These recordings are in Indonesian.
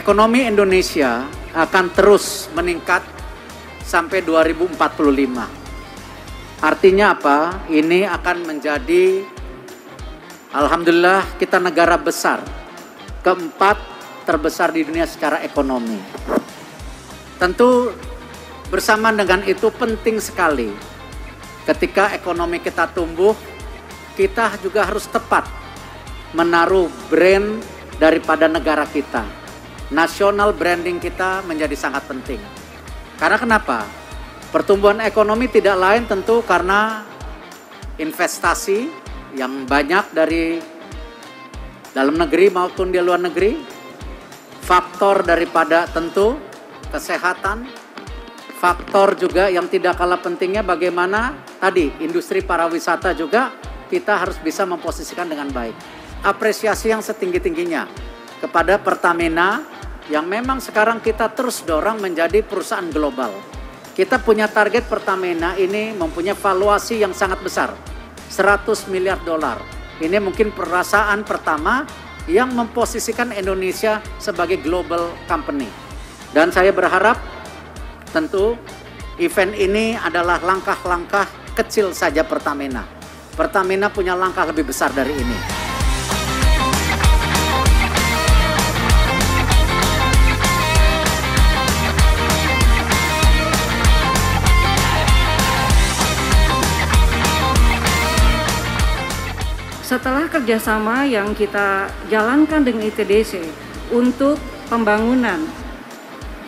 Ekonomi Indonesia akan terus meningkat sampai 2045. Artinya apa? Ini akan menjadi, alhamdulillah, kita negara besar, keempat terbesar di dunia secara ekonomi. Tentu bersamaan dengan itu penting sekali ketika ekonomi kita tumbuh, kita juga harus tepat menaruh brand daripada negara kita. National branding kita menjadi sangat penting. Karena kenapa? Pertumbuhan ekonomi tidak lain tentu karena investasi yang banyak dari dalam negeri maupun di luar negeri. Faktor daripada tentu kesehatan. Faktor juga yang tidak kalah pentingnya bagaimana tadi industri pariwisata juga kita harus bisa memposisikan dengan baik. Apresiasi yang setinggi-tingginya kepada Pertamina yang memang sekarang kita terus dorong menjadi perusahaan global. Kita punya target Pertamina ini mempunyai valuasi yang sangat besar, 100 miliar dolar. Ini mungkin perasaan pertama yang memposisikan Indonesia sebagai global company. Dan saya berharap tentu event ini adalah langkah-langkah kecil saja Pertamina. Pertamina punya langkah lebih besar dari ini. Setelah kerjasama yang kita jalankan dengan ITDC untuk pembangunan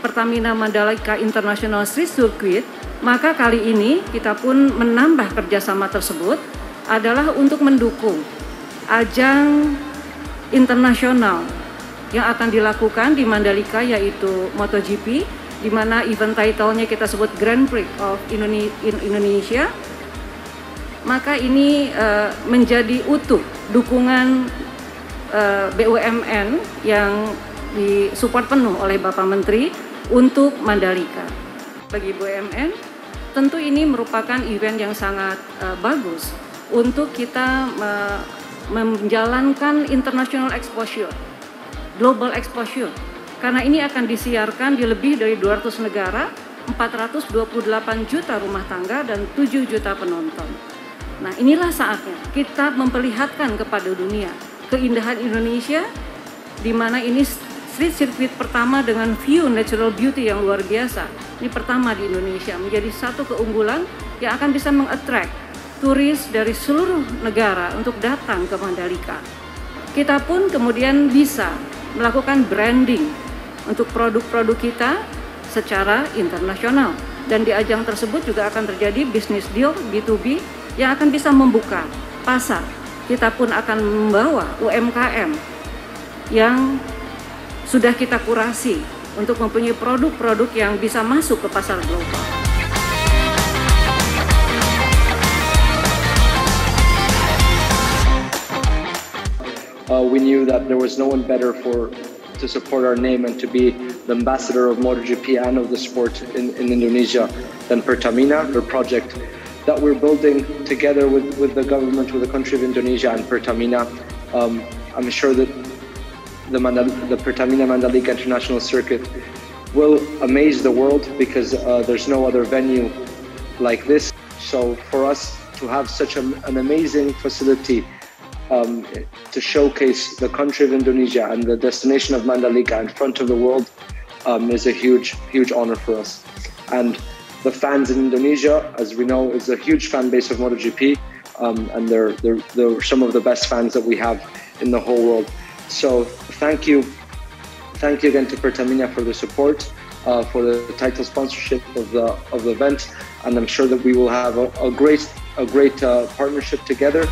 Pertamina Mandalika International Street Circuit, maka kali ini kita pun menambah kerjasama tersebut adalah untuk mendukung ajang internasional yang akan dilakukan di Mandalika, yaitu MotoGP, di mana event title-nya kita sebut Grand Prix of Indonesia. Maka ini menjadi utuh dukungan BUMN yang disupport penuh oleh Bapak Menteri untuk Mandalika. Bagi BUMN, tentu ini merupakan event yang sangat bagus untuk kita menjalankan international exposure, global exposure. Karena ini akan disiarkan di lebih dari 200 negara, 428 juta rumah tangga, dan 7 juta penonton. Nah, inilah saatnya kita memperlihatkan kepada dunia keindahan Indonesia, di mana ini street circuit pertama dengan view natural beauty yang luar biasa. Ini pertama di Indonesia, menjadi satu keunggulan yang akan bisa mengattract turis dari seluruh negara untuk datang ke Mandalika. Kita pun kemudian bisa melakukan branding untuk produk-produk kita secara internasional. Dan di ajang tersebut juga akan terjadi business deal B2B yang akan bisa membuka pasar. Kita pun akan membawa UMKM yang sudah kita kurasi untuk mempunyai produk-produk yang bisa masuk ke pasar global. We knew that there was no one better to support our name and to be the ambassador of MotoGP and of the sport in Indonesia than Pertamina, the project that we're building together with the government, with the country of Indonesia and Pertamina. I'm sure that the Pertamina Mandalika International Circuit will amaze the world because there's no other venue like this. So for us to have such an amazing facility to showcase the country of Indonesia and the destination of Mandalika in front of the world is a huge honor for us. And the fans in Indonesia, as we know, is a huge fan base of MotoGP, and they're some of the best fans that we have in the whole world. So thank you again to Pertamina for the support, for the title sponsorship of the event, and I'm sure that we will have a great partnership together.